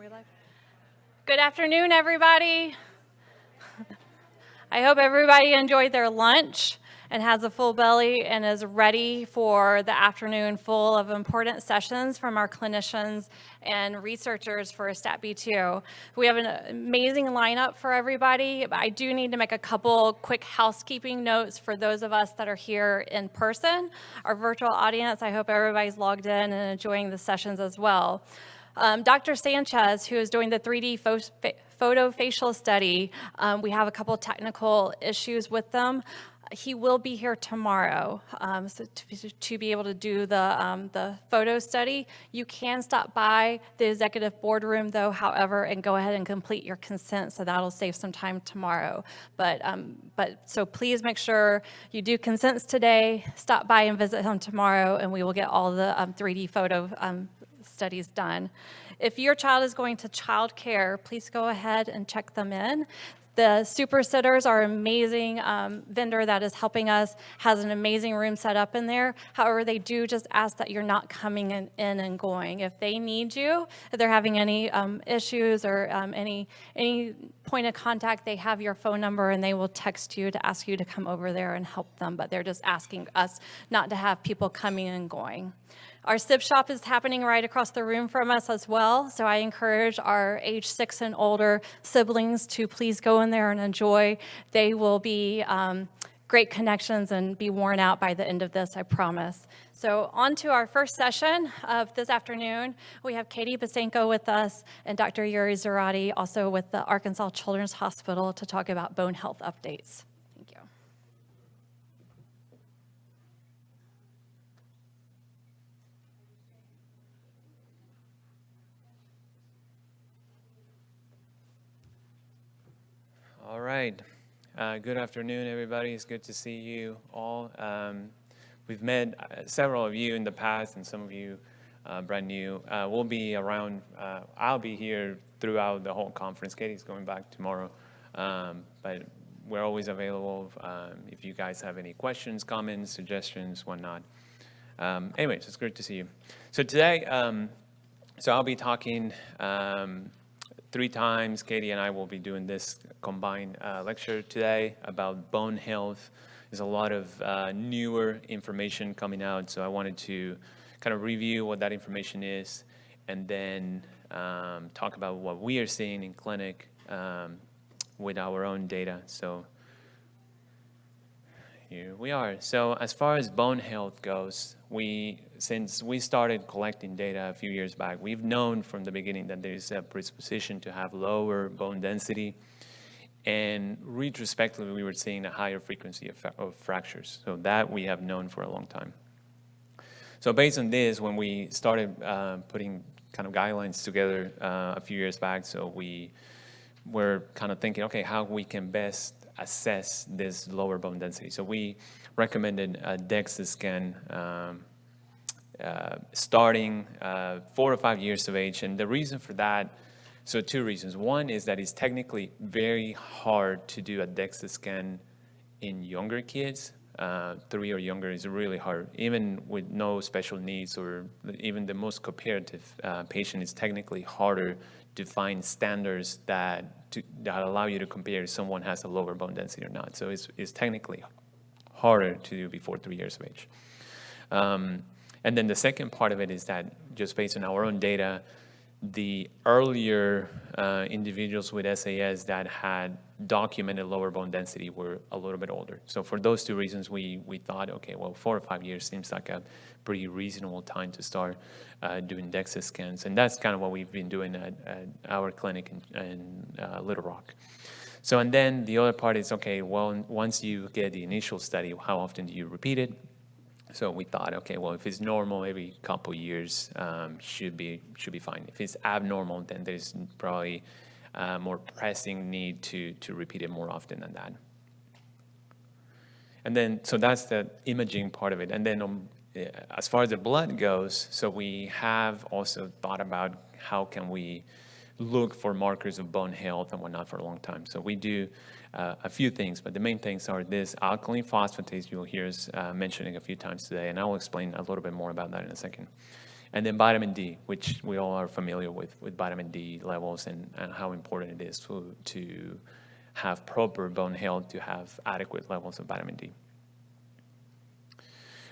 we live? Good afternoon, everybody. I hope everybody enjoyed their lunch and has a full belly and is ready for the afternoon full of important sessions from our clinicians and researchers for SATB2. We have an amazing lineup for everybody, but I do need to make a couple quick housekeeping notes for those of us that are here in person. Our virtual audience, I hope everybody's logged in and enjoying the sessions as well. Dr. Sanchez, who is doing the 3D photofacial study, we have a couple technical issues with them. He will be here tomorrow to be able to do the photo study. You can stop by the executive boardroom, though, however, and go ahead and complete your consent, so that'll save some time tomorrow. So please make sure you do consents today, stop by and visit him tomorrow, and we will get all the 3D photo studies done. If your child is going to child care, please go ahead and check them in. The Super Sitters are an amazing vendor that is helping us, has an amazing room set up in there. However, they do just ask that you're not coming in and going. If they need you, if they're having any issues or any point of contact, they have your phone number and they will text you to ask you to come over there and help them. But they're just asking us not to have people coming and going. Our SIP shop is happening right across the room from us as well, so I encourage our age 6 and older siblings to please go in there and enjoy. They will be great connections and be worn out by the end of this, I promise. So on to our first session of this afternoon. We have Katie Bosanko with us and Dr. Yuri Zarate, also with the Arkansas Children's Hospital, to talk about bone health updates. Thank you. All right. Good afternoon, everybody. It's good to see you all. We've met several of you in the past and some of you brand new. We'll be around. I'll be here throughout the whole conference. Katie's going back tomorrow. But we're always available if you guys have any questions, comments, suggestions, whatnot. Anyways, it's great to see you. So today, I'll be talking 3 times. Katie and I will be doing this combined lecture today about bone health. There's a lot of newer information coming out, so I wanted to kind of review what that information is and then talk about what we are seeing in clinic with our own data. So here we are. So as far as bone health goes, since we started collecting data a few years back, we've known from the beginning that there is a predisposition to have lower bone density, and retrospectively we were seeing a higher frequency of fractures. So that we have known for a long time. So based on this, when we started putting kind of guidelines together a few years back, so we were kind of thinking, okay, how we can best assess this lower bone density. So we recommended a DEXA scan starting 4 or 5 years of age. And the reason for that, so 2 reasons. One is that it's technically very hard to do a DEXA scan in younger kids. 3 or younger is really hard. Even with no special needs or even the most cooperative patient, it's technically harder to find standards that allow you to compare if someone has a lower bone density or not. So it's technically harder to do before 3 years of age. And then the second part of it is that just based on our own data, the earlier individuals with SAS that had documented lower bone density were a little bit older. So for those 2 reasons, we thought, okay, well, 4 or 5 years seems like a pretty reasonable time to start doing DEXA scans. And that's kind of what we've been doing at our clinic in Little Rock. So, and then the other part is, okay, well, once you get the initial study, how often do you repeat it? So we thought, okay, well, if it's normal, every couple years should be fine. If it's abnormal, then there's probably more pressing need to repeat it more often than that. And then, so that's the imaging part of it. And then as far as the blood goes, so we have also thought about how can we look for markers of bone health and whatnot for a long time. So we do a few things, but the main things are this alkaline phosphatase you'll hear us mentioning a few times today, and I'll explain a little bit more about that in a second. And then vitamin D, which we all are familiar with vitamin D levels and how important it is to have proper bone health, to have adequate levels of vitamin D.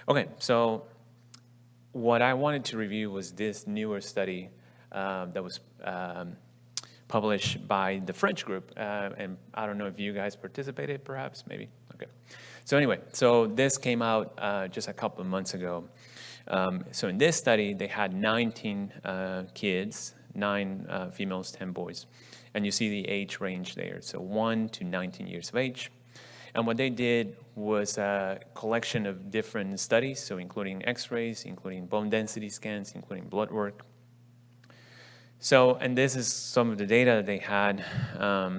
Okay, so what I wanted to review was this newer study that was published by the French group, and I don't know if you guys participated, perhaps, maybe. Okay. So anyway, so this came out just a couple of months ago. So in this study, they had 19 kids, 9 females, 10 boys, and you see the age range there. So 1 to 19 years of age. And what they did was a collection of different studies, so including x-rays, including bone density scans, including blood work. So, and this is some of the data that they had.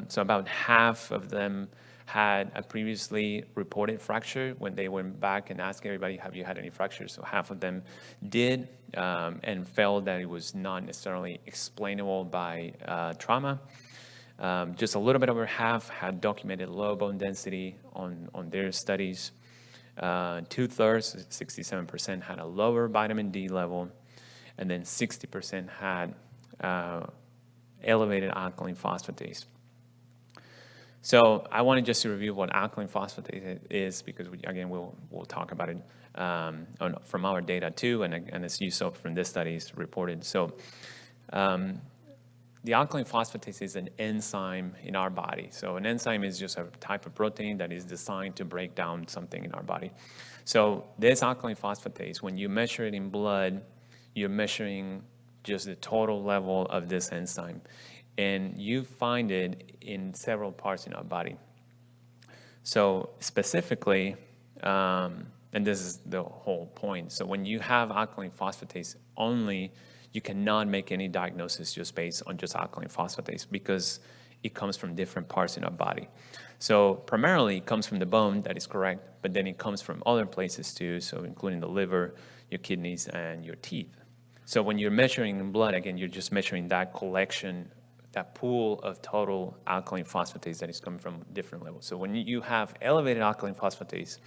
So about half of them had a previously reported fracture when they went back and asked everybody, have you had any fractures? So half of them did and felt that it was not necessarily explainable by trauma. Just a little bit over half had documented low bone density on their studies. 2/3, 67%, had a lower vitamin D level, and then 60% had elevated alkaline phosphatase. So I wanted just to review what alkaline phosphatase is, because again, we'll talk about it from our data too, and as you saw from this studies reported. So the alkaline phosphatase is an enzyme in our body. So an enzyme is just a type of protein that is designed to break down something in our body. So this alkaline phosphatase, when you measure it in blood, you're measuring just the total level of this enzyme. And you find it in several parts in our body. So specifically, and this is the whole point, so when you have alkaline phosphatase only, you cannot make any diagnosis just based on just alkaline phosphatase, because it comes from different parts in our body. So primarily it comes from the bone, that is correct, but then it comes from other places too, so including the liver, your kidneys, and your teeth. So when you're measuring in blood, again, you're just measuring that collection, that pool of total alkaline phosphatase that is coming from different levels. So when you have elevated alkaline phosphatase,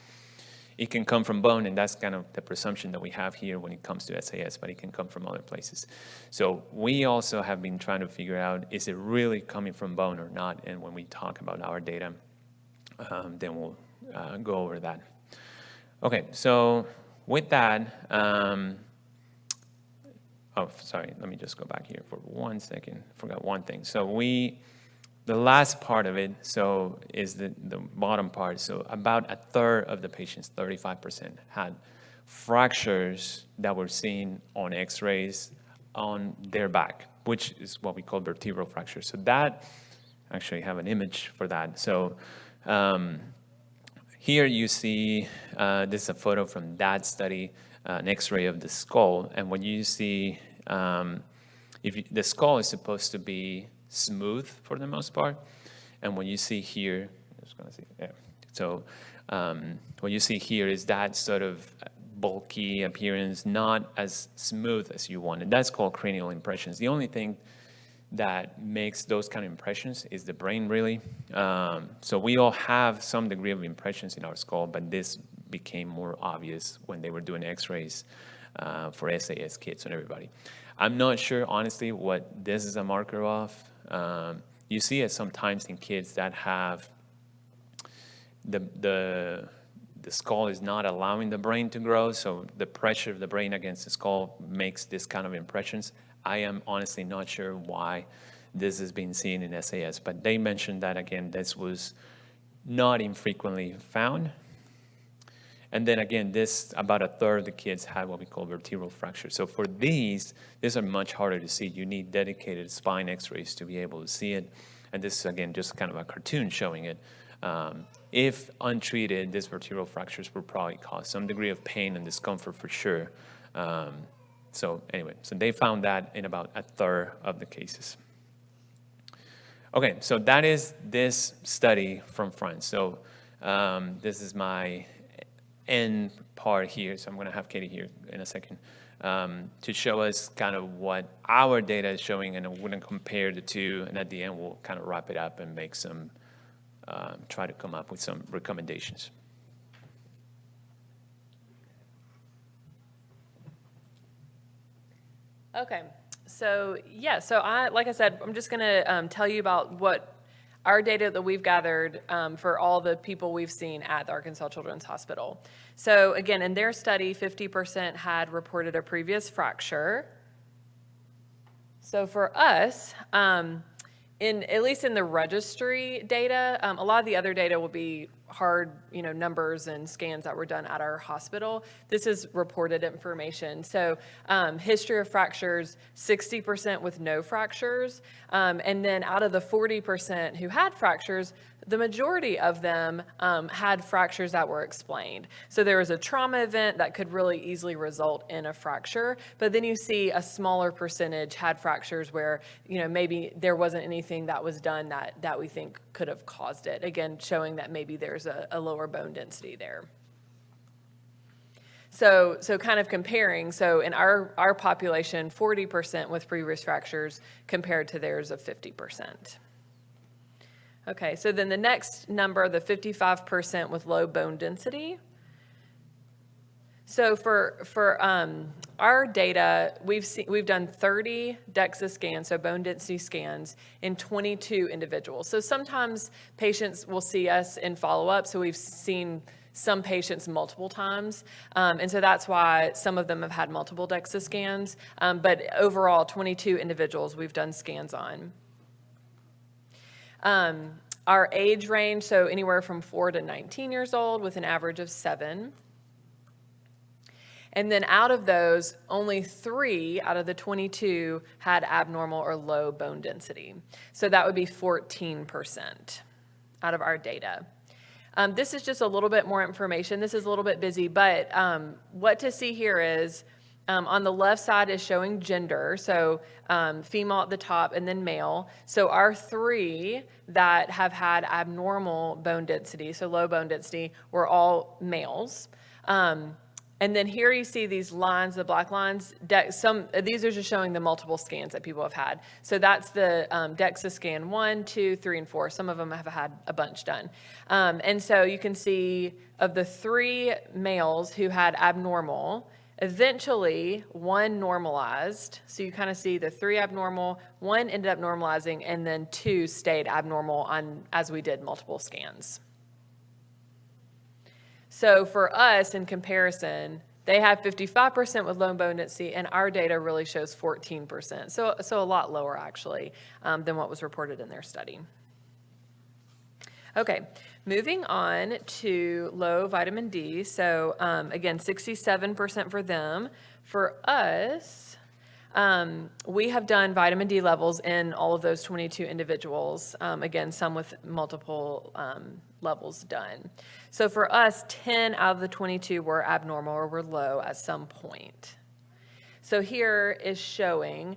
it can come from bone, and that's kind of the presumption that we have here when it comes to SAS, but it can come from other places. So we also have been trying to figure out, is it really coming from bone or not? And when we talk about our data, then we'll go over that. Okay, so with that, oh, sorry, let me just go back here for 1 second. Forgot one thing. So the last part of it, so is the bottom part. So about 1/3 of the patients, 35%, had fractures that were seen on x-rays on their back, which is what we call vertebral fractures. So that, actually have an image for that. So here you see, this is a photo from that study, an x-ray of the skull. And what you see, the skull is supposed to be smooth for the most part, and what you see here, I'm just gonna see, yeah. So what you see here is that sort of bulky appearance, not as smooth as you want, and that's called cranial impressions. The only thing that makes those kind of impressions is the brain, really. So we all have some degree of impressions in our skull, but this became more obvious when they were doing x-rays for SAS kids and everybody. I'm not sure, honestly, what this is a marker of. You see it sometimes in kids that have the skull is not allowing the brain to grow, so the pressure of the brain against the skull makes this kind of impressions. I am honestly not sure why this is being seen in SAS, but they mentioned that, again, this was not infrequently found. And then again, about 1/3 of the kids had what we call vertebral fractures. So for these are much harder to see. You need dedicated spine x-rays to be able to see it. And this is, again, just kind of a cartoon showing it. If untreated, these vertebral fractures will probably cause some degree of pain and discomfort for sure. So anyway, so they found that in about 1/3 of the cases. Okay, so that is this study from France. So this is my end part here, so I'm going to have Katie here in a second to show us kind of what our data is showing, and we're going to compare the two, and at the end we'll kind of wrap it up and make some, try to come up with some recommendations. Okay, so yeah, like I said, I'm just gonna tell you about what our data that we've gathered for all the people we've seen at the Arkansas Children's Hospital. So again, in their study, 50% had reported a previous fracture. So for us, at least in the registry data, a lot of the other data will be hard, numbers and scans that were done at our hospital. This is reported information. So history of fractures, 60% with no fractures. And then out of the 40% who had fractures, the majority of them had fractures that were explained. So there was a trauma event that could really easily result in a fracture, but then you see a smaller percentage had fractures where, maybe there wasn't anything that was done that we think could have caused it. Again, showing that maybe there's a lower bone density there. So kind of comparing, so in our population, 40% with previous fractures compared to theirs of 50%. Okay, so then the next number, the 55% with low bone density. So for our data, we've done 30 DEXA scans, so bone density scans, in 22 individuals. So sometimes patients will see us in follow-up, so we've seen some patients multiple times, and so that's why some of them have had multiple DEXA scans, but overall, 22 individuals we've done scans on. Our age range, so anywhere from 4 to 19 years old with an average of 7. And then out of those, only 3 out of the 22 had abnormal or low bone density. So that would be 14% out of our data. This is just a little bit more information. This is a little bit busy, but what to see here is on the left side is showing gender, so female at the top and then male. So our 3 that have had abnormal bone density, so low bone density, were all males. And then here you see these lines, the black lines. These are just showing the multiple scans that people have had. So that's the DEXA scan 1, 2, 3, and 4. Some of them have had a bunch done. And so you can see of the 3 males who had abnormal, eventually, 1 normalized. So you kind of see the 3 abnormal, 1 ended up normalizing, and then 2 stayed abnormal as we did multiple scans. So for us, in comparison, they had 55% with low bone density, and our data really shows 14%. So a lot lower, actually, than what was reported in their study. Okay, moving on to low vitamin D. So again, 67% for them. For us, we have done vitamin D levels in all of those 22 individuals. Again, some with multiple levels done. So for us, 10 out of the 22 were abnormal or were low at some point. So here is showing,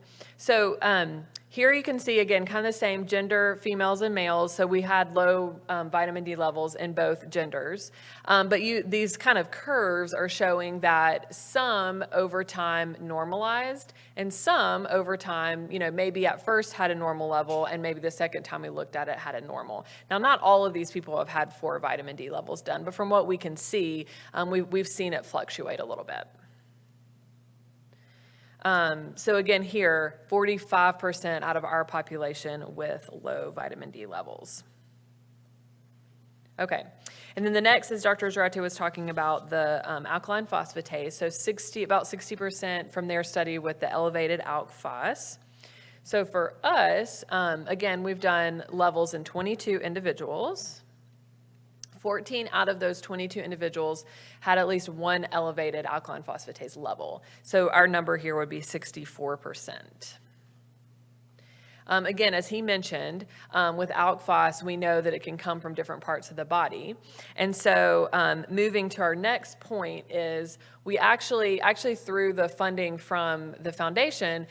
here you can see, again, kind of the same gender, females and males. So we had low vitamin D levels in both genders. But these kind of curves are showing that some over time normalized and some over time, maybe at first had a normal level and maybe the second time we looked at it had a normal. Now, not all of these people have had 4 vitamin D levels done, but from what we can see, we've seen it fluctuate a little bit. So again here, 45% out of our population with low vitamin D levels. Okay, and then the next is Dr. Zarate was talking about the alkaline phosphatase, so about 60% from their study with the elevated alk phos. So for us, again, we've done levels in 22 individuals. 14 out of those 22 individuals had at least 1 elevated alkaline phosphatase level. So our number here would be 64%. Again, as he mentioned, with alk phos, we know that it can come from different parts of the body. And so moving to our next point is we actually through the funding from the foundation,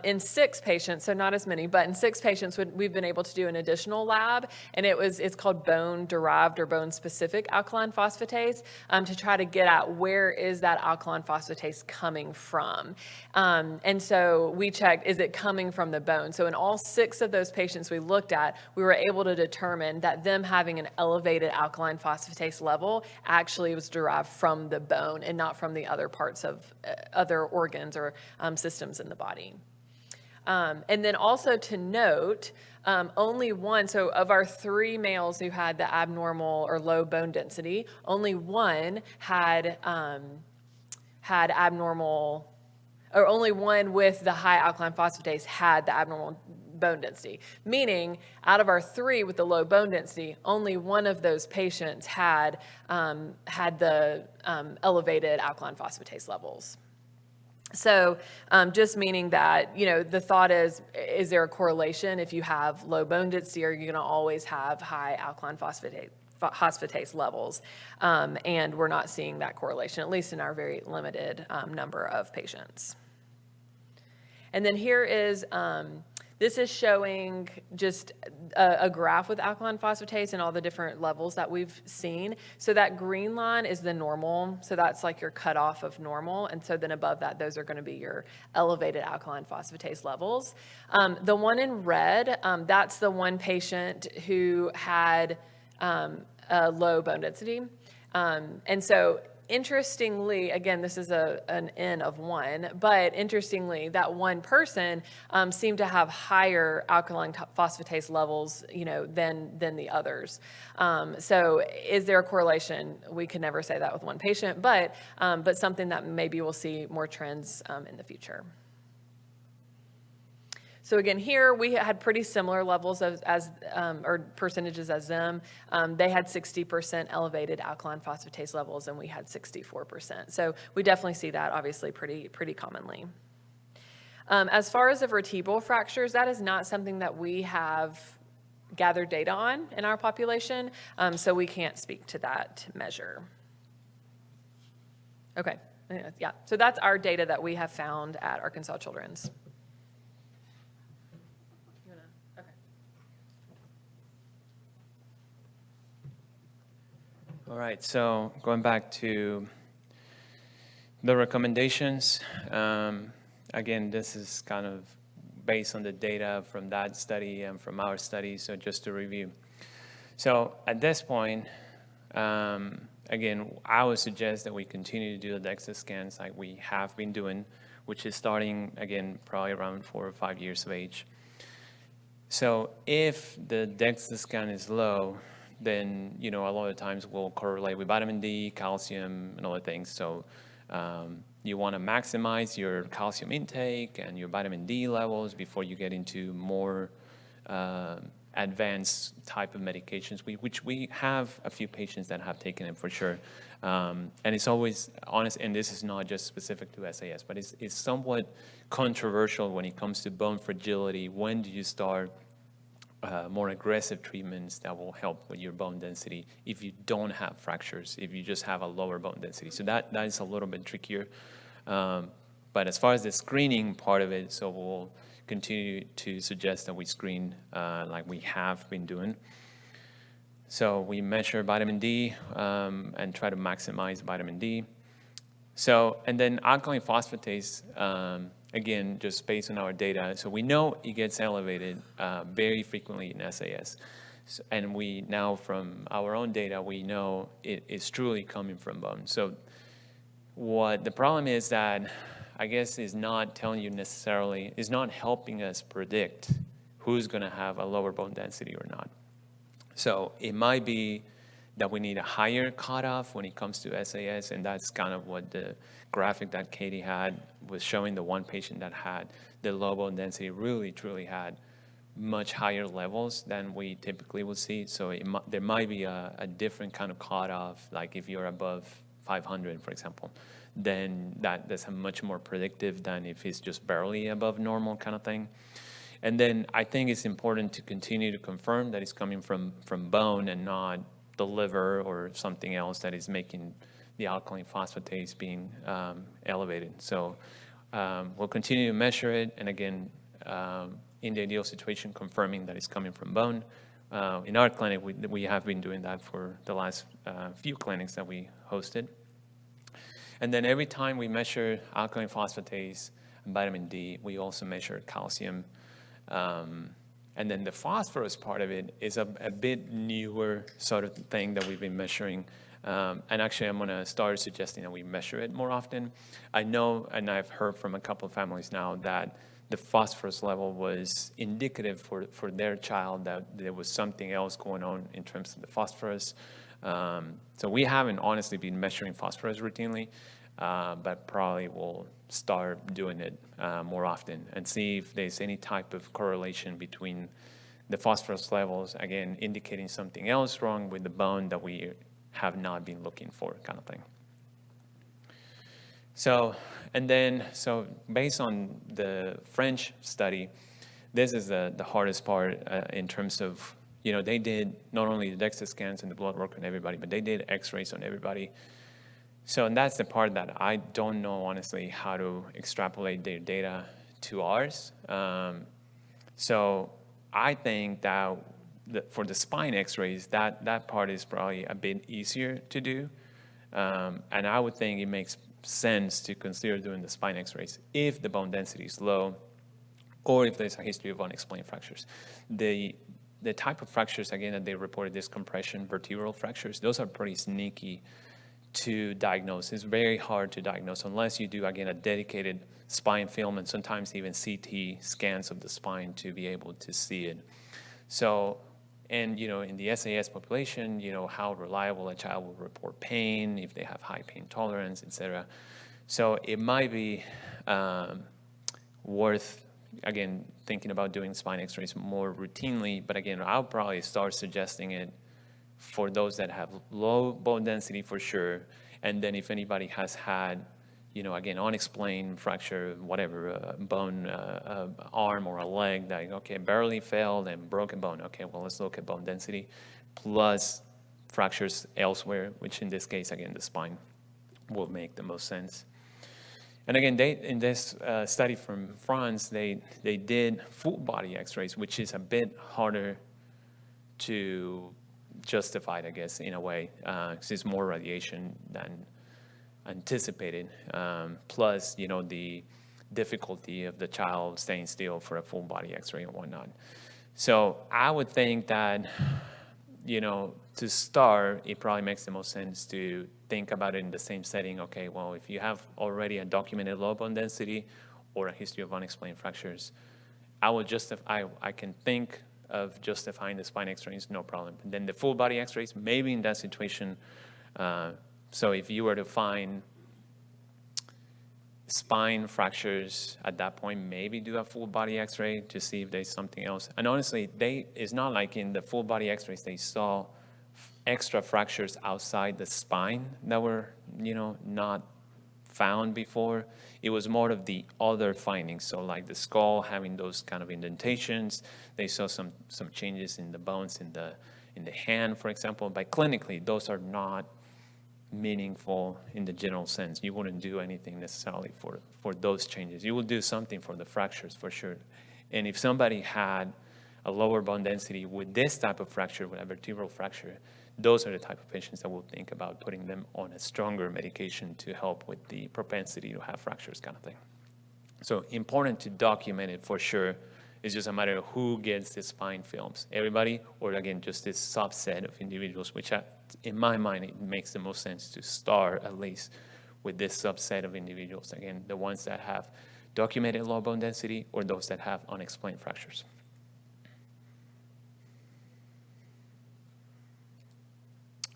in 6 patients, so not as many, but in 6 patients, we've been able to do an additional lab, and it's called bone-derived or bone-specific alkaline phosphatase to try to get at where is that alkaline phosphatase coming from. And so we checked, is it coming from the bone? So in all 6 of those patients we looked at, we were able to determine that them having an elevated alkaline phosphatase level actually was derived from the bone and not from the other parts of other organs or systems in the body. And then also to note, only one, so of our 3 males who had the abnormal or low bone density, only one had abnormal, or only one with the high alkaline phosphatase had the abnormal bone density. Meaning, out of our 3 with the low bone density, only one of those patients had the elevated alkaline phosphatase levels. So just meaning that, the thought is there a correlation? If you have low bone density, are you going to always have high alkaline phosphatase levels? And we're not seeing that correlation, at least in our very limited number of patients. And then here is, this is showing just a graph with alkaline phosphatase and all the different levels that we've seen. So that green line is the normal. So that's like your cutoff of normal. And so then above that, those are going to be your elevated alkaline phosphatase levels. The one in red, that's the one patient who had a low bone density. And so interestingly, again, this is an N of 1, but interestingly, that one person seemed to have higher alkaline phosphatase levels, than the others. So is there a correlation? We can never say that with one patient, but something that maybe we'll see more trends in the future. So again, here we had pretty similar levels or percentages as them. They had 60% elevated alkaline phosphatase levels, and we had 64%. So we definitely see that, obviously, pretty commonly. As far as the vertebral fractures, that is not something that we have gathered data on in our population, so we can't speak to that measure. Okay, yeah, so that's our data that we have found at Arkansas Children's. All right, so going back to the recommendations, again, this is kind of based on the data from that study and from our study, so just to review. So at this point, again, I would suggest that we continue to do the DEXA scans like we have been doing, which is starting, again, probably around 4 or 5 years of age. So if the DEXA scan is low, then, a lot of times we'll correlate with vitamin D, calcium, and other things. So you want to maximize your calcium intake and your vitamin D levels before you get into more advanced type of medications, which we have a few patients that have taken it for sure. And it's always honest, and this is not just specific to SAS, but it's somewhat controversial when it comes to bone fragility. When do you start more aggressive treatments that will help with your bone density if you don't have fractures, if you just have a lower bone density? So that is a little bit trickier. But as far as the screening part of it, so we'll continue to suggest that we screen like we have been doing. So we measure vitamin D and try to maximize vitamin D. So, and then alkaline phosphatase, again, just based on our data. So we know it gets elevated very frequently in SAS. So, and we now, from our own data, we know it is truly coming from bone. So what the problem is that, I guess, is not telling you necessarily, is not helping us predict who's going to have a lower bone density or not. So it might be that we need a higher cutoff when it comes to SAS, and that's kind of what the graphic that Katie had was showing. The one patient that had the low bone density really, truly had much higher levels than we typically would see. So there might be a different kind of cutoff, like if you're above 500, for example, then that's a much more predictive than if it's just barely above normal kind of thing. And then I think it's important to continue to confirm that it's coming from bone and not the liver or something else that is making the alkaline phosphatase being elevated. So we'll continue to measure it, and again, in the ideal situation, confirming that it's coming from bone. In our clinic, we have been doing that for the last few clinics that we hosted. And then every time we measure alkaline phosphatase and vitamin D, we also measure calcium And then the phosphorus part of it is a bit newer sort of thing that we've been measuring. And actually, I'm going to start suggesting that we measure it more often. I know, and I've heard from a couple of families now, that the phosphorus level was indicative for their child that there was something else going on in terms of the phosphorus. So we haven't honestly been measuring phosphorus routinely, but probably will start doing it more often and see if there's any type of correlation between the phosphorus levels, again, indicating something else wrong with the bone that we have not been looking for, kind of thing. So based on the French study, this is the hardest part in terms of, they did not only the DEXA scans and the blood work on everybody, but they did x-rays on everybody. So, and that's the part that I don't know, honestly, how to extrapolate their data to ours. So I think that for the spine x-rays, that part is probably a bit easier to do. And I would think it makes sense to consider doing the spine x-rays if the bone density is low or if there's a history of unexplained fractures. The type of fractures, again, that they reported, this compression, vertebral fractures, those are pretty sneaky to diagnose. It's very hard to diagnose unless you do, again, a dedicated spine film and sometimes even CT scans of the spine to be able to see it. So, and, in the SAS population, how reliable a child will report pain, if they have high pain tolerance, etc. So it might be worth, again, thinking about doing spine x-rays more routinely. But again, I'll probably start suggesting it for those that have low bone density for sure. And then if anybody has had, again, unexplained fracture, whatever, bone, arm or a leg, that, okay, barely fell and broken bone. Okay, well, let's look at bone density plus fractures elsewhere, which in this case, again, the spine will make the most sense. And again, in this study from France, they did full body x-rays, which is a bit harder to justify, I guess, in a way, because it's more radiation than anticipated, plus, the difficulty of the child staying still for a full body x-ray and whatnot. So I would think that, to start, it probably makes the most sense to think about it in the same setting. Okay, well, if you have already a documented low bone density or a history of unexplained fractures, I can think of justifying the spine x-rays, no problem. And then the full body x-rays, maybe in that situation, so if you were to find spine fractures at that point, maybe do a full body x-ray to see if there's something else. And honestly, it's not like in the full body x-rays they saw extra fractures outside the spine that were, not found before. It was more of the other findings. So like the skull having those kind of indentations. They saw some changes in the bones in the hand, for example. But clinically, those are not meaningful in the general sense. You wouldn't do anything necessarily for those changes. You will do something for the fractures for sure. And if somebody had a lower bone density with this type of fracture, with a vertebral fracture, those are the type of patients that will think about putting them on a stronger medication to help with the propensity to have fractures, kind of thing. So important to document it for sure. It's just a matter of who gets the spine films. Everybody, or again, just this subset of individuals, which in my mind, it makes the most sense to start at least with this subset of individuals. Again, the ones that have documented low bone density or those that have unexplained fractures.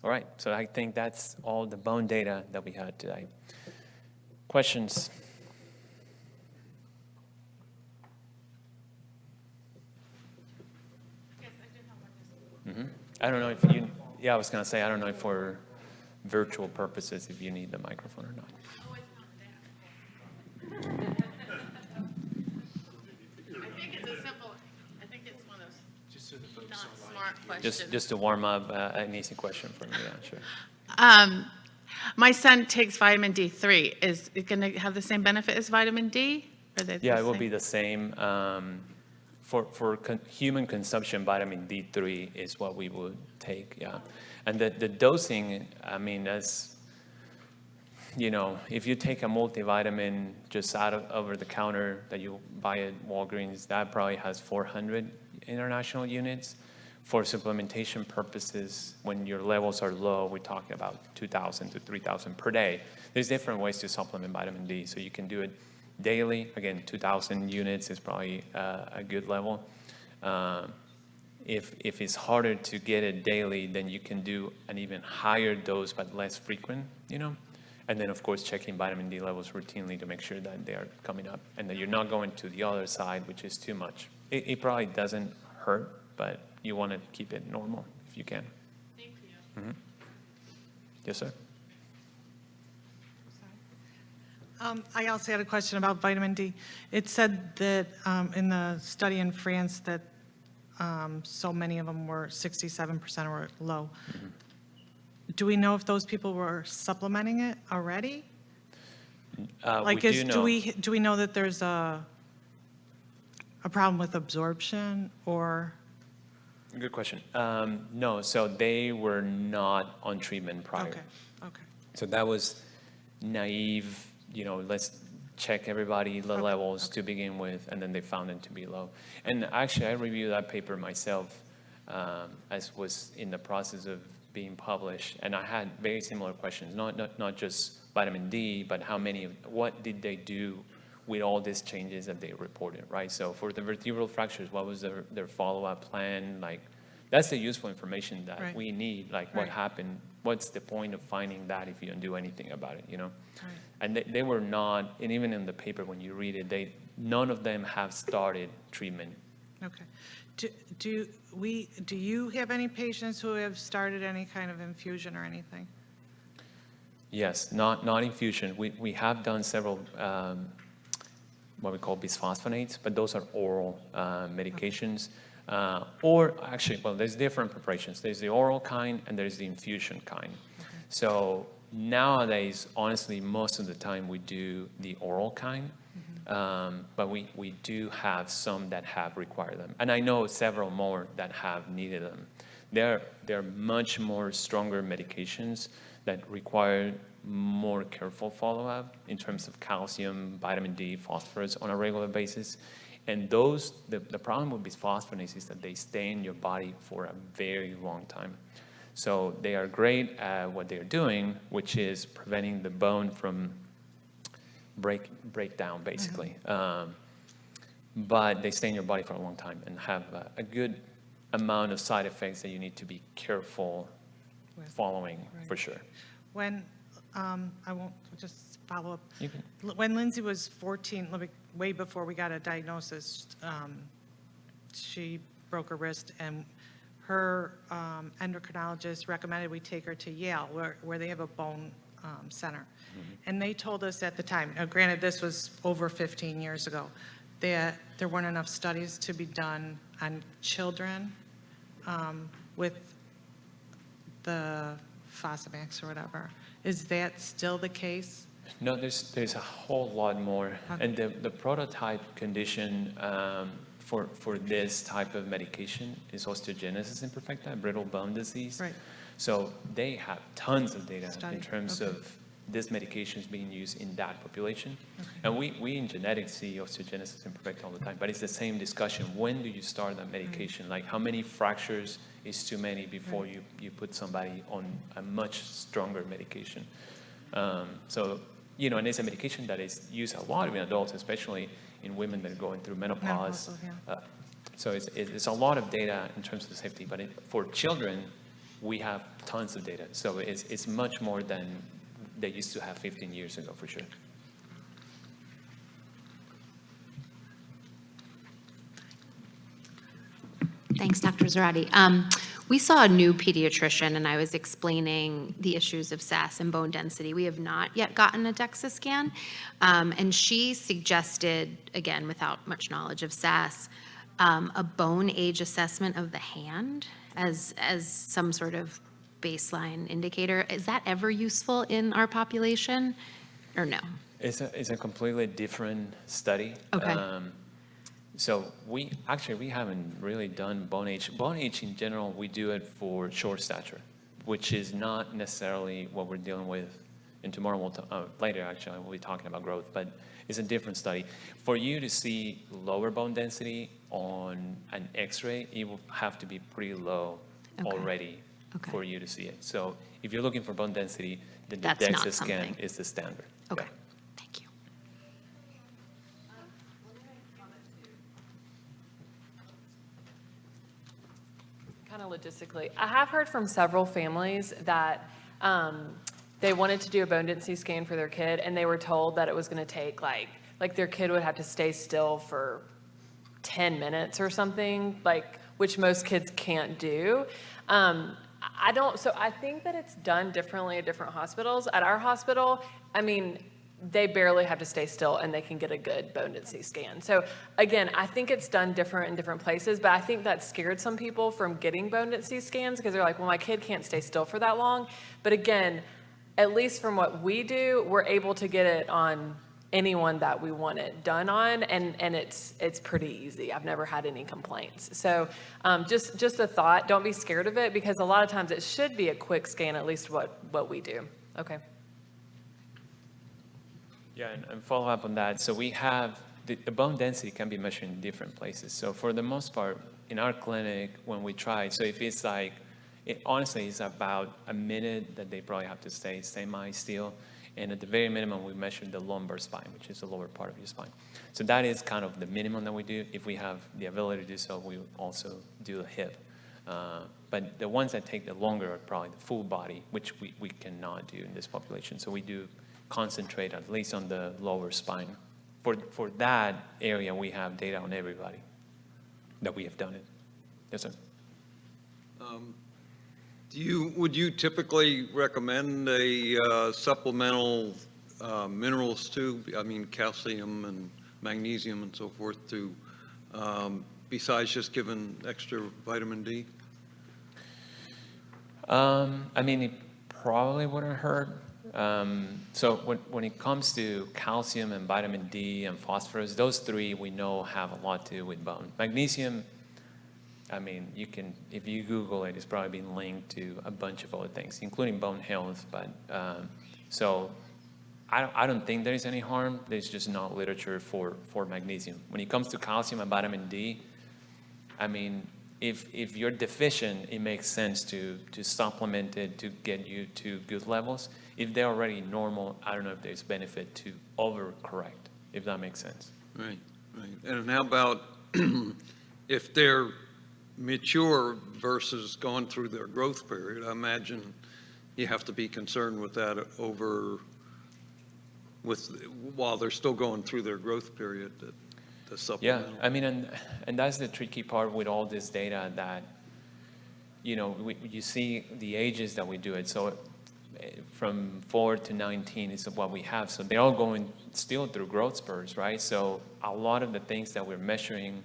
All right, so I think that's all the bone data that we had today. Questions? Yes, I do have one. Mm-hmm. I don't know if I was going to say, I don't know if for virtual purposes, if you need the microphone or not. Oh, it's not that. I think it's one of those not smart questions. Just to warm up, an easy question for me, yeah, sure. My son takes vitamin D3. Is it going to have the same benefit as vitamin D? Or Yeah, it will be the same. For human consumption, vitamin D3 is what we would take, yeah. And the dosing, I mean, if you take a multivitamin just over the counter that you buy at Walgreens, that probably has 400 international units. For supplementation purposes, when your levels are low, we're talking about 2,000 to 3,000 per day. There's different ways to supplement vitamin D. So you can do it daily. Again, 2,000 units is probably a good level. If it's harder to get it daily, then you can do an even higher dose, but less frequent, And then, of course, checking vitamin D levels routinely to make sure that they are coming up and that you're not going to the other side, which is too much. It probably doesn't hurt, but you want to keep it normal if you can. Thank you. Mm-hmm. Yes, sir. I also had a question about vitamin D. It said that in the study in France that so many of them were 67% were low. Mm-hmm. Do we know if those people were supplementing it already? We do know. Do we know that there's a problem with absorption or? Good question. No, so they were not on treatment prior. Okay. So that was naive, let's check everybody, the levels to begin with, and then they found them to be low. And actually, I reviewed that paper myself as was in the process of being published, and I had very similar questions, not just vitamin D, but what did they do with all these changes that they reported, right? So for the vertebral fractures, what was their follow-up plan? Like, that's the useful information that we need, like what happened, what's the point of finding that if you don't do anything about it, Right. And they were not, and even in the paper when you read it, none of them have started treatment. Okay. Do you have any patients who have started any kind of infusion or anything? Yes, not infusion. We have done several what we call bisphosphonates, but those are oral medications. Or actually, there's different preparations. There's the oral kind and there's the infusion kind. Okay. So nowadays, honestly, most of the time we do the oral kind, but we do have some that have required them. And I know several more that have needed them. They're much more stronger medications that require more careful follow-up in terms of calcium, vitamin D, phosphorus on a regular basis. And those, the problem with bisphosphonates is that they stay in your body for a very long time. So they are great at what they're doing, which is preventing the bone from breakdown, basically. But they stay in your body for a long time and have a good amount of side effects that you need to be careful following, for sure. When, I won't just follow up. You can. When Lindsay was 14, way before we got a diagnosis, she broke her wrist, and her endocrinologist recommended we take her to Yale, where they have a bone center. And they told us at the time, granted this was over 15 years ago, that there weren't enough studies to be done on children with the Fosamax or whatever. Is that still the case? No, there's a whole lot more. Okay. And the prototype condition for this type of medication is osteogenesis imperfecta, brittle bone disease. Right. So they have tons of data in terms Okay. of this medication is being used in that population. Okay. And we in genetics see osteogenesis imperfecta all the time, but it's the same discussion. When do you start that medication? Like how many fractures is too many before you put somebody on a much stronger medication? So, and it's a medication that is used a lot in adults, especially in women that are going through menopause. So it's a lot of data in terms of the safety, but for children, we have tons of data. So it's much more than they used to have 15 years ago, for sure. Thanks, Dr. Zarate. We saw a new pediatrician, and I was explaining the issues of SAS and bone density. We have not yet gotten a DEXA scan, and she suggested, again, without much knowledge of SAS, a bone age assessment of the hand as some sort of baseline indicator. Is that ever useful in our population, or no? It's a completely different study. Okay. So we haven't really done bone age. Bone age in general, we do it for short stature, which is not necessarily what we're dealing with and tomorrow later actually we'll be talking about growth, but it's a different study. For you to see lower bone density on an X-ray, it will have to be pretty low already for you to see it. So if you're looking for bone density, then the That's not DEXA scan something. is the standard. Okay, Yeah. thank you. Kind of logistically, I have heard from several families that they wanted to do a bone density scan for their kid, and they were told that it was going to take like their kid would have to stay still for 10 minutes or something, like, which most kids can't do. So I think that it's done differently at different hospitals. At our hospital, I mean, they barely have to stay still and they can get a good bone density scan. So again, I think it's done different in different places, but I think that scared some people from getting bone density scans because they're like, well, my kid can't stay still for that long. But again, at least from what we do, we're able to get it on anyone that we want it done on, and it's pretty easy. I've never had any complaints. So just a thought, don't be scared of it, because a lot of times it should be a quick scan, at least what we do. Okay. Yeah, and follow up on that. So we have, the bone density can be measured in different places. So for the most part, in our clinic, when we try, so if it's like, honestly, it's about a minute that they probably have to stay semi-still. And at the very minimum, we measure the lumbar spine, which is the lower part of your spine. So that is kind of the minimum that we do. If we have the ability to do so, we also do the hip. But the ones that take the longer are probably the full body, which we cannot do in this population. So we do concentrate at least on the lower spine. For that area, we have data on everybody that we have done it. Yes, sir. Would you typically recommend a supplemental minerals too? I mean, calcium and magnesium and so forth to, besides just giving extra vitamin D? I mean, it probably wouldn't hurt. So when it comes to calcium and vitamin D and phosphorus, those three we know have a lot to do with bone. Magnesium, I mean, you can, if you Google it, it's probably been linked to a bunch of other things, including bone health. But so I don't think there is any harm. There's just no literature for magnesium. When it comes to calcium and vitamin D, I mean, if you're deficient, it makes sense to supplement it to get you to good levels. If they're already normal, I don't know if there's benefit to overcorrect, if that makes sense. Right, right. And how about if they're mature versus going through their growth period? I imagine you have to be concerned with that while they're still going through their growth period, the supplemental. Yeah, I mean, and that's the tricky part with all this data that, you see the ages that we do it. So from 4 to 19 is what we have. So they're all going still through growth spurts, right? So a lot of the things that we're measuring,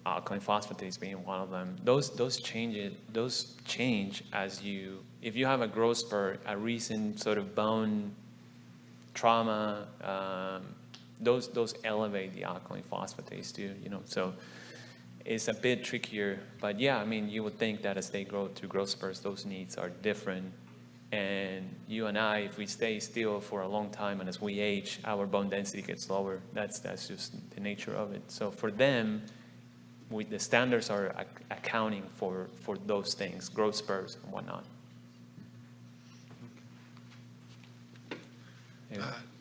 alkaline phosphatase being one of them, those change as if you have a growth spurt, a recent sort of bone trauma, those elevate the alkaline phosphatase too, so it's a bit trickier. But yeah, I mean, you would think that as they grow through growth spurts, those needs are different. And you and I, if we stay still for a long time and as we age, our bone density gets lower. That's just the nature of it. So for them, the standards are accounting for those things, growth spurts and whatnot.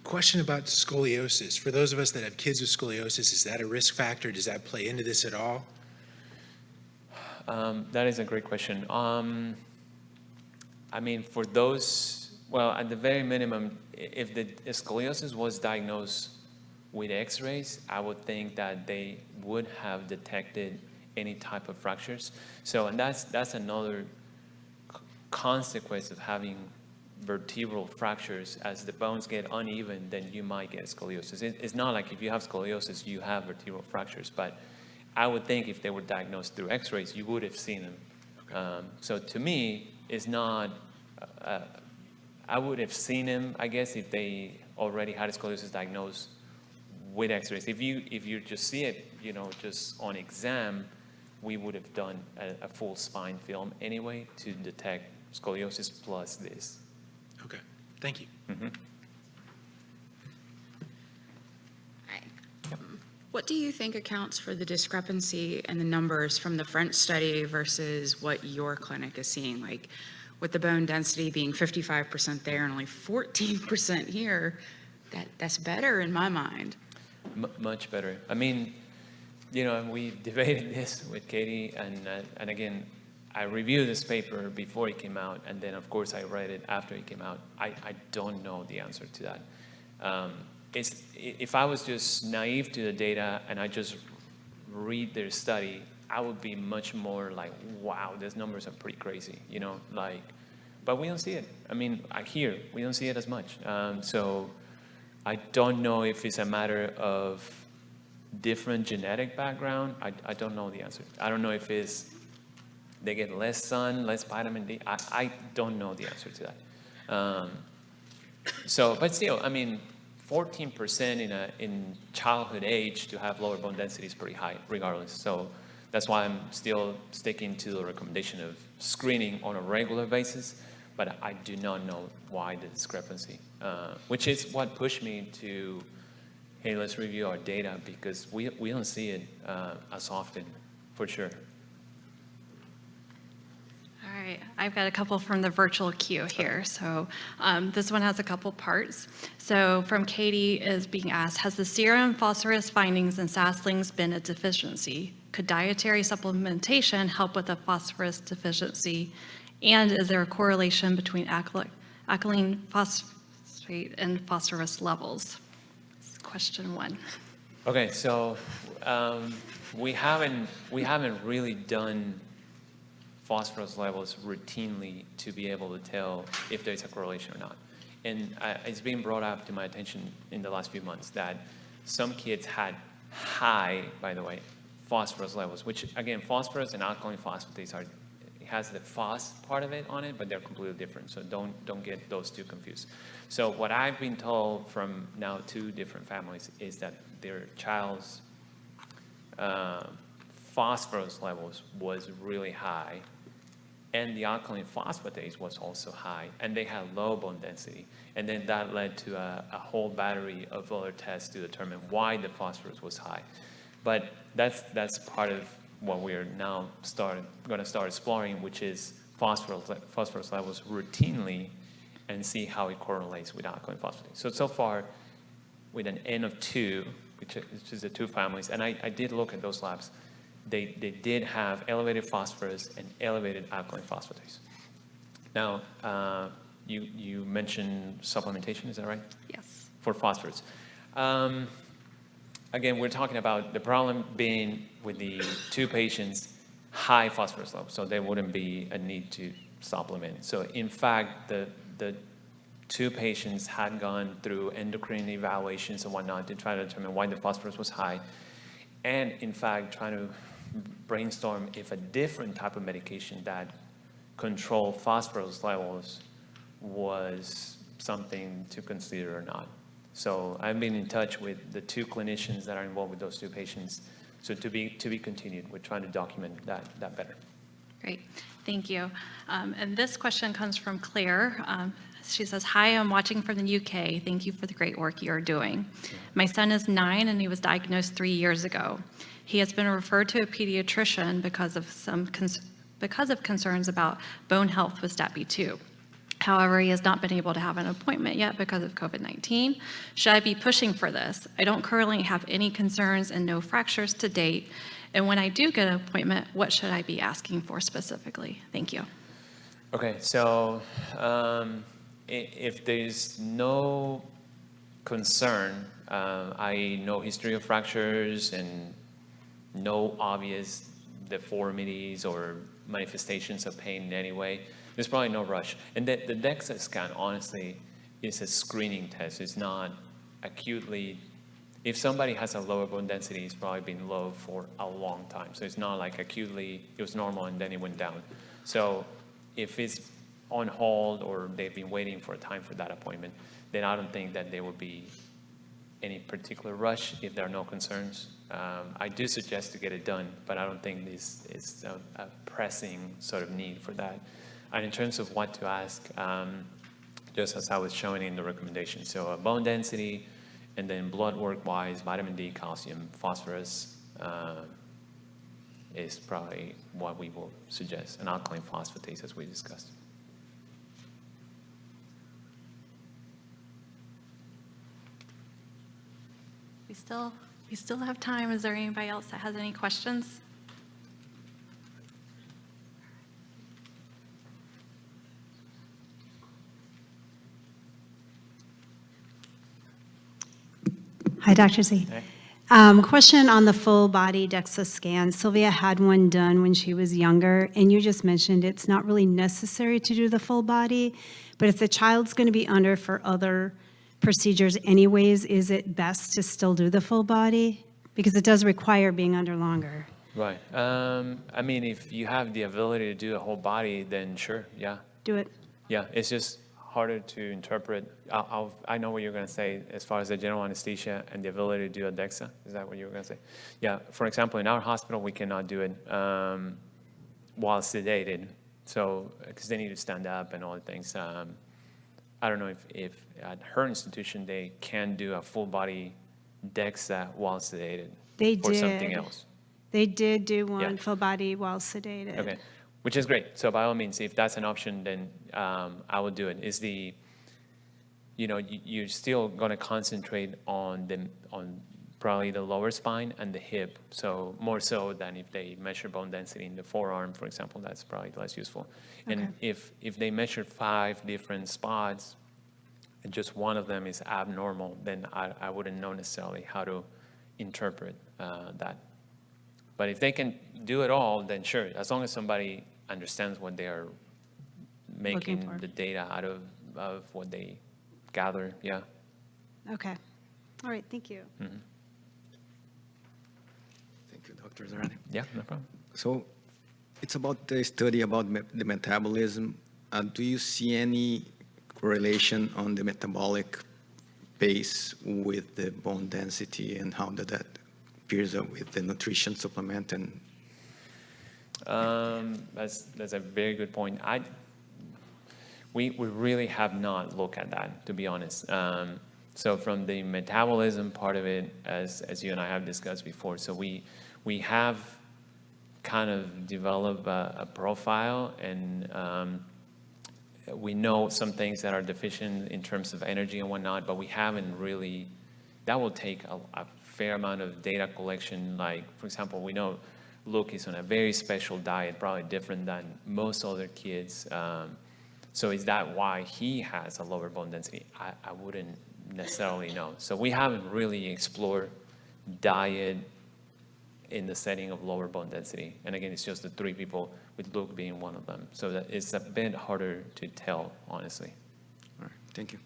Question about scoliosis. For those of us that have kids with scoliosis, is that a risk factor? Does that play into this at all? That is a great question. I mean, for those, well, at the very minimum, if the scoliosis was diagnosed with X-rays, I would think that they would have detected any type of fractures. So, and that's another consequence of having vertebral fractures. As the bones get uneven, then you might get scoliosis. It's not like if you have scoliosis, you have vertebral fractures, but I would think if they were diagnosed through X-rays, you would have seen them. So to me, it's not, I would have seen them, I guess, if they already had scoliosis diagnosed with X-rays. If you just see it, just on exam, we would have done a full spine film anyway to detect scoliosis plus this. Okay. Thank you. What do you think accounts for the discrepancy in the numbers from the French study versus what your clinic is seeing? Like with the bone density being 55% there and only 14% here, that's better in my mind. Much better. I mean, you know, and we debated this with Katie, and again, I reviewed this paper before it came out, and then of course I read it after it came out. I don't know the answer to that. If I was just naive to the data and I just read their study, I would be much more like, wow, these numbers are pretty crazy, you know, like, but we don't see it. I mean, we don't see it as much. So I don't know if it's a matter of different genetic background. I don't know the answer. I don't know if it's they get less sun, less vitamin D. I don't know the answer to that. But still, I mean, 14% in childhood age to have lower bone density is pretty high, regardless. So that's why I'm still sticking to the recommendation of screening on a regular basis. But I do not know why the discrepancy, which is what pushed me to, hey, let's review our data, because we don't see it as often, for sure. All right, I've got a couple from the virtual queue here. So this one has a couple parts. So from Katie is being asked, has the serum phosphorus findings in SASLings been a deficiency? Could dietary supplementation help with a phosphorus deficiency? And is there a correlation between alkaline phosphate and phosphorus levels? That's question one. Okay, so we haven't really done phosphorus levels routinely to be able to tell if there's a correlation or not. And it's been brought up to my attention in the last few months that some kids had high, by the way, phosphorus levels, which again, phosphorus and alkaline phosphatase has the phos part of it on it, but they're completely different. So don't get those two confused. So what I've been told from now 2 different families is that their child's phosphorus levels was really high, and the alkaline phosphatase was also high, and they had low bone density. And then that led to a whole battery of other tests to determine why the phosphorus was high. But that's part of what we're now going to start exploring, which is phosphorus levels routinely and see how it correlates with alkaline phosphatase. So far, with an N of 2, which is the 2 families, and I did look at those labs, they did have elevated phosphorus and elevated alkaline phosphatase. Now, you mentioned supplementation, is that right? Yes. For phosphorus. Again, we're talking about the problem being with the 2 patients, high phosphorus levels, so there wouldn't be a need to supplement. So in fact, the 2 patients had gone through endocrine evaluations and whatnot to try to determine why the phosphorus was high, and in fact, trying to brainstorm if a different type of medication that control phosphorus levels was something to consider or not. So I've been in touch with the 2 clinicians that are involved with those 2 patients. So to be continued, we're trying to document that better. Great, thank you. And this question comes from Claire. She says, hi, I'm watching from the UK. Thank you for the great work you're doing. My son is 9 and he was diagnosed 3 years ago. He has been referred to a pediatrician because of concerns about bone health with SATB2. However, he has not been able to have an appointment yet because of COVID-19. Should I be pushing for this? I don't currently have any concerns and no fractures to date. And when I do get an appointment, what should I be asking for specifically? Thank you. Okay, so if there's no concern, i.e. no history of fractures and no obvious deformities or manifestations of pain in any way, there's probably no rush. And the DEXA scan, honestly, is a screening test. It's not acutely, if somebody has a lower bone density, it's probably been low for a long time. So it's not like acutely, it was normal and then it went down. So if it's on hold or they've been waiting for a time for that appointment, then I don't think that there would be any particular rush if there are no concerns. I do suggest to get it done, but I don't think this is a pressing sort of need for that. And in terms of what to ask, just as I was showing in the recommendation. So bone density, and then blood work-wise, vitamin D, calcium, phosphorus is probably what we will suggest, an alkaline phosphatase as we discussed. We still have time. Is there anybody else that has any questions? Hi, Dr. Z. Hey. Question on the full body DEXA scan. Sylvia had one done when she was younger, and you just mentioned it's not really necessary to do the full body, but if the child's going to be under for other procedures anyways, is it best to still do the full body? Because it does require being under longer. Right. I mean, if you have the ability to do a whole body, then sure, yeah. Do it. Yeah, it's just harder to interpret. I know what you're going to say as far as the general anesthesia and the ability to do a DEXA. Is that what you were going to say? Yeah, for example, in our hospital, we cannot do it while sedated. So, because they need to stand up and all the things. I don't know if at her institution, they can do a full body DEXA while sedated. They for did. something else. They did do one Yeah. full body while sedated. Okay, which is great. So by all means, if that's an option, then I would do it. Is the, you're still going to concentrate on probably the lower spine and the hip. So more so than if they measure bone density in the forearm, for example, that's probably less useful. And if they measure 5 different spots and just one of them is abnormal, then I wouldn't know necessarily how to interpret that. But if they can do it all, then sure, as long as somebody understands what they are making for. the data out of what they gather, yeah. Okay. All right, thank you. Thank you, Dr. Zarate. Yeah, no problem. So it's about the study about the metabolism. Do you see any correlation on the metabolic pace with the bone density, and how does that appears with the nutrition supplement? And that's a very good point. We really have not looked at that, to be honest. So from the metabolism part of it, as you and I have discussed before, so we have kind of developed a profile, and we know some things that are deficient in terms of energy and whatnot, but we haven't really. That will take a fair amount of data collection. Like, for example, we know Luke is on a very special diet, probably different than most other kids. So is that why he has a lower bone density? I wouldn't necessarily know. So we haven't really explored diet in the setting of lower bone density. And again, it's just the 3 people, with Luke being one of them. So that it's a bit harder to tell, honestly. all right, thank you.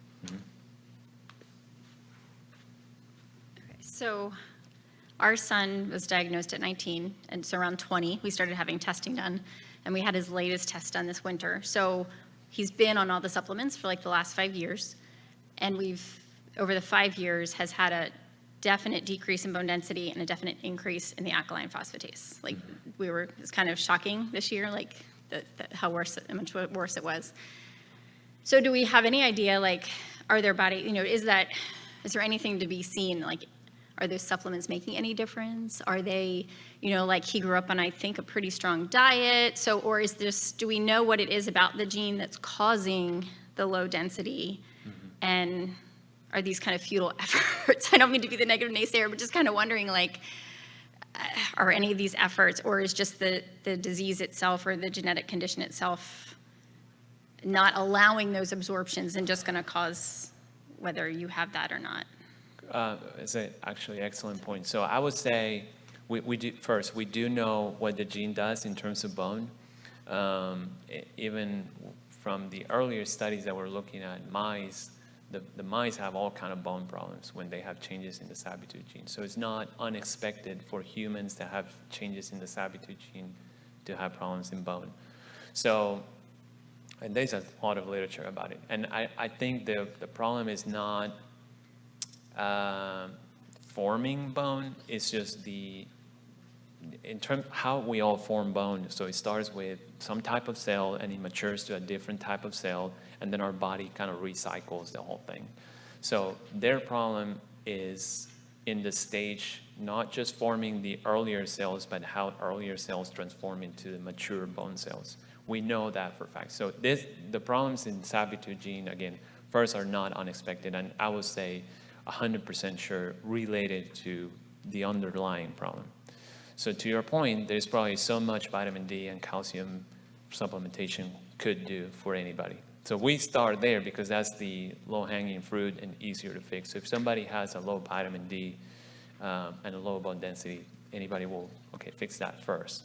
So our son was diagnosed at 19, and so around 20, we started having testing done, and we had his latest test done this winter. So he's been on all the supplements for like the last 5 years, and over the 5 years, has had a definite decrease in bone density and a definite increase in the alkaline phosphatase. Like, it's kind of shocking this year, like how much worse it was. So do we have any idea, like, are their body, is there anything to be seen, like, are those supplements making any difference? Are they, like he grew up on, I think, a pretty strong diet. So, or do we know what it is about the gene that's causing the low density? And are these kind of futile efforts? I don't mean to be the negative naysayer, but just kind of wondering, like, are any of these efforts, or is just the disease itself or the genetic condition itself not allowing those absorptions and just going to cause whether you have that or not? It's actually an excellent point. So I would say we do know what the gene does in terms of bone. Even from the earlier studies that we're looking at mice, the mice have all kind of bone problems when they have changes in the SATB2 gene. So it's not unexpected for humans to have changes in the SATB2 gene to have problems in bone. So, and there's a lot of literature about it. And I think the problem is not forming bone, it's just the in terms how we all form bone, so it starts with some type of cell and it matures to a different type of cell, and then our body kind of recycles the whole thing. So their problem is in the stage, not just forming the earlier cells, but how earlier cells transform into the mature bone cells. We know that for a fact. So the problems in SATB2 gene, again, first are not unexpected, and I would say 100% sure related to the underlying problem. So to your point, there's probably so much vitamin D and calcium supplementation could do for anybody. So we start there because that's the low-hanging fruit and easier to fix. So if somebody has a low vitamin D and a low bone density, anybody will, fix that first.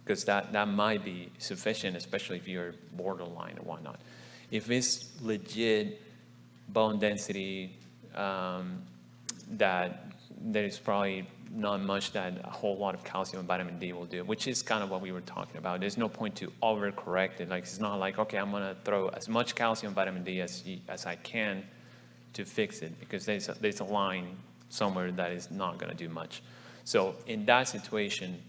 Because that might be sufficient, especially if you're borderline or whatnot. If it's legit bone density, that there's probably not much that a whole lot of calcium and vitamin D will do, which is kind of what we were talking about. There's no point to overcorrect it. Like, it's not like, okay, I'm going to throw as much calcium and vitamin D as I can to fix it, because there's a line somewhere that is not going to do much. So in that situation,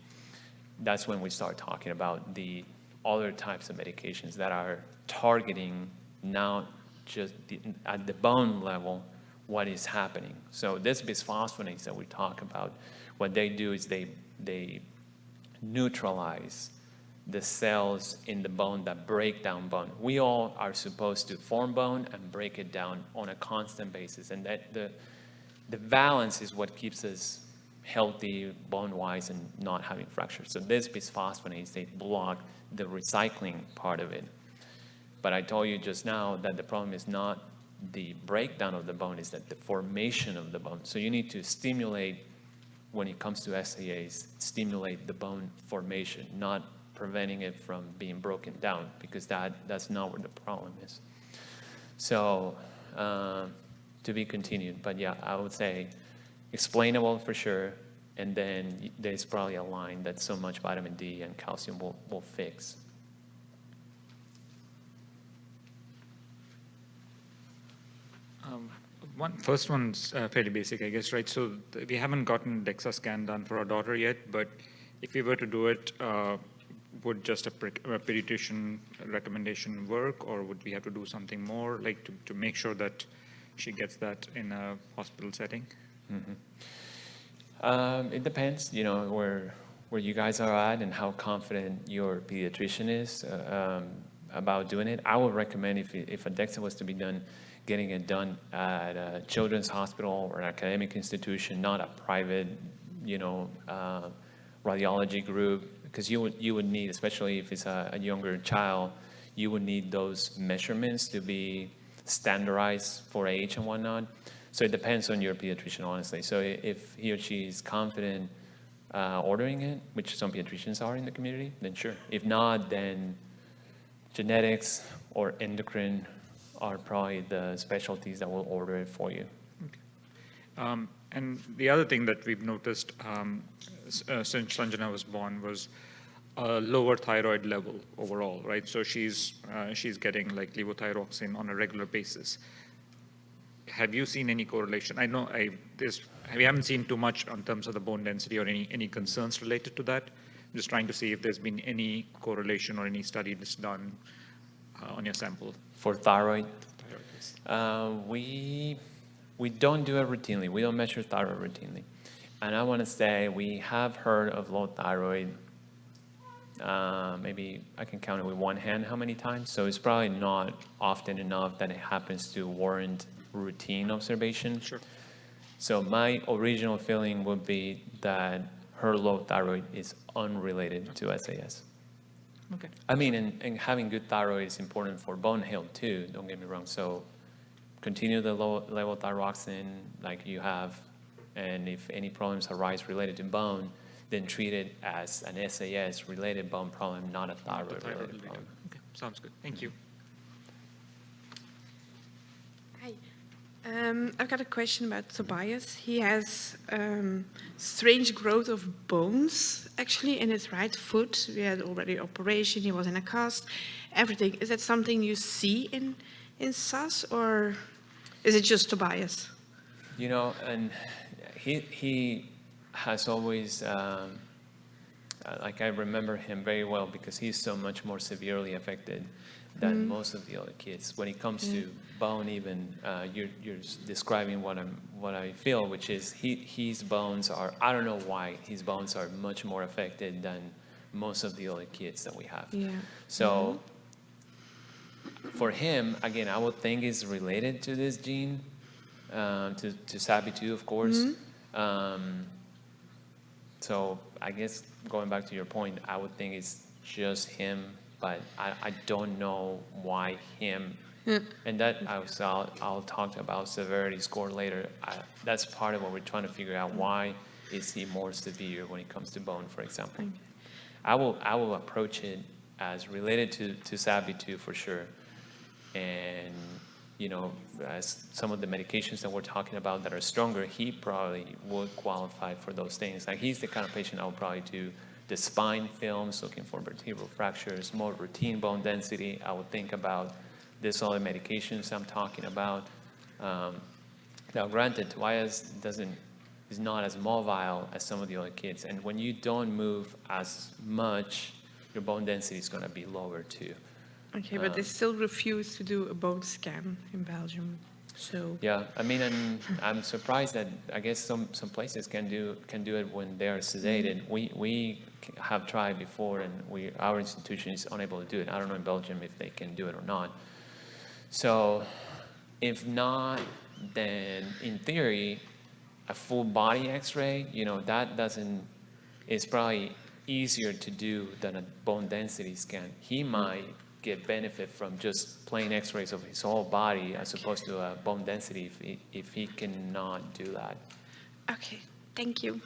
that's when we start talking about the other types of medications that are targeting now just at the bone level what is happening. So this bisphosphonates that we talk about, what they do is they neutralize the cells in the bone that break down bone. We all are supposed to form bone and break it down on a constant basis, and that the balance is what keeps us healthy bone-wise and not having fractures. So this bisphosphonates, they block the recycling part of it. But I told you just now that the problem is not the breakdown of the bone, is that the formation of the bone. So you need to stimulate, when it comes to SAAs, stimulate the bone formation, not preventing it from being broken down, because that's not where the problem is. So to be continued, but yeah, I would say explainable for sure, and then there's probably a line that so much vitamin D and calcium will fix. First one's fairly basic, I guess, right? So we haven't gotten DEXA scan done for our daughter yet, but if we were to do it, would just a pediatrician recommendation work, or would we have to do something more, like to make sure that she gets that in a hospital setting? Mm-hmm. It depends, where you guys are at and how confident your pediatrician is about doing it. I would recommend if a DEXA was to be done, getting it done at a children's hospital or an academic institution, not a private, radiology group, because you would need, especially if it's a younger child, you would need those measurements to be standardized for age and whatnot. So it depends on your pediatrician, honestly. So if he or she is confident ordering it, which some pediatricians are in the community, then sure. If not, then genetics or endocrine are probably the specialties that will order it for you. Okay. And the other thing that we've noticed since Sanjana was born was a lower thyroid level overall, right? So she's getting like levothyroxine on a regular basis. Have you seen any correlation? I know we haven't seen too much in terms of the bone density or any concerns related to that. I'm just trying to see if there's been any correlation or any study that's done on your sample. For thyroid? Thyroid, yes. We don't do it routinely. We don't measure thyroid routinely. And I want to say we have heard of low thyroid, maybe I can count it with one hand how many times. So it's probably not often enough that it happens to warrant routine observation. Sure. So my original feeling would be that her low thyroid is unrelated to SAS. Okay. I mean, and having good thyroid is important for bone health too, don't get me wrong. So continue the low level thyroxine like you have, and if any problems arise related to bone, then treat it as an SAS related bone problem, not a thyroid related problem. Okay, sounds good. Thank you. Hi. I've got a question about Tobias. He has strange growth of bones, actually, in his right foot. We had already operation, he was in a cast, everything. Is that something you see in SAS, or is it just Tobias? And he has always, like I remember him very well because he's so much more severely affected than most of the other kids. When it comes to bone, even you're describing what I feel, which is his bones are. I don't know why his bones are much more affected than most of the other kids that we have. Yeah. So for him, again, I would think it's related to this gene, to SATB2, of course. So I guess going back to your point, I would think it's just him, but I don't know why him. And that I'll talk about severity score later. That's part of what we're trying to figure out. Why is he more severe when it comes to bone, for example? I will approach it as related to SATB2 for sure. And as some of the medications that we're talking about that are stronger, he probably would qualify for those things. Like he's the kind of patient I would probably do the spine films, looking for vertebral fractures, more routine bone density. I would think about these other medications I'm talking about. Now, granted, Tobias is not as mobile as some of the other kids, and when you don't move as much, your bone density is going to be lower too. Okay, but they still refuse to do a bone scan in Belgium. So yeah, I mean, and I'm surprised that I guess some places can do it when they are sedated. We have tried before, and our institution is unable to do it. I don't know in Belgium if they can do it or not. So, if not, then in theory, a full body X-ray, it's probably easier to do than a bone density scan. He might get benefit from just plain X-rays of his whole body as opposed to a bone density if he cannot do that. okay, thank you.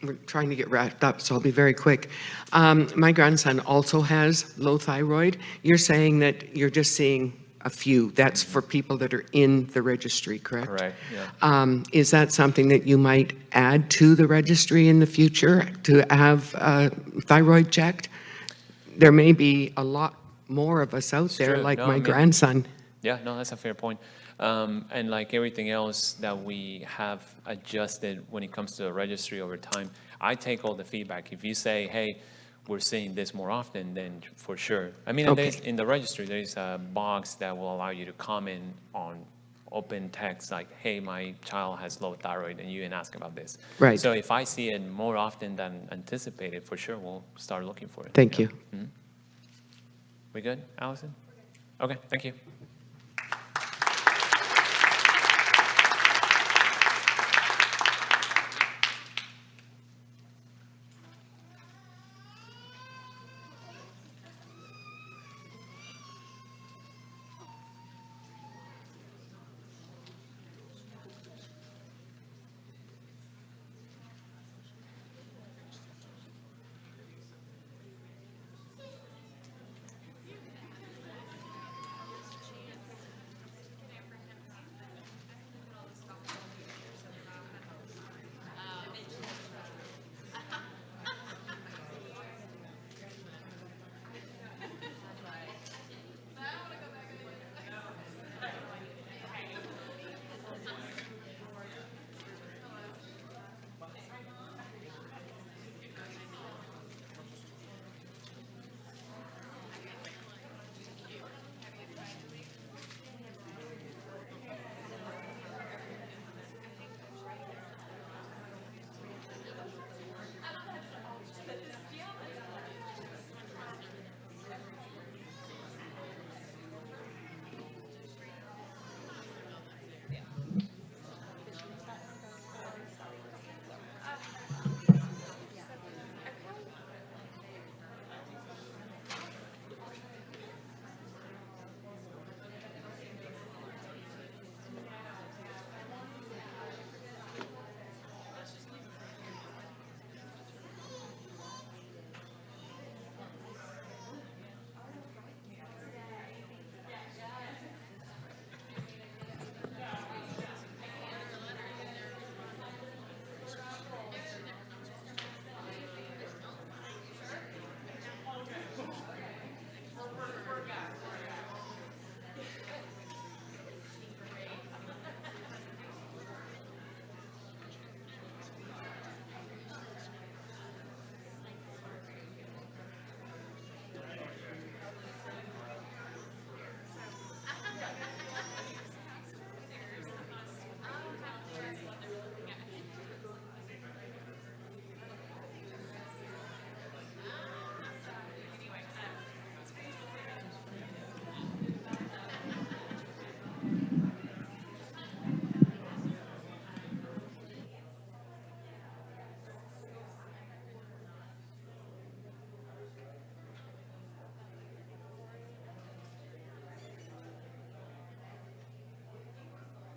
We're trying to get wrapped up, so I'll be very quick. My grandson also has low thyroid. You're saying that you're just seeing a few. That's for people that are in the registry, correct? Correct, yeah. Is that something that you might add to the registry in the future to have thyroid checked? There may be a lot more of us out there, true. like No, my grandson. Yeah, no, that's a fair point. And like everything else that we have adjusted when it comes to the registry over time, I take all the feedback. If you say, hey, we're seeing this more often, then for sure. I mean, Okay. in the registry, there is a box that will allow you to comment on open text like, hey, my child has low thyroid, and you can ask about this. Right. So if I see it more often than anticipated, for sure, we'll start looking for it. Thank you. Mm-hmm. We good, Allison? Okay, thank you.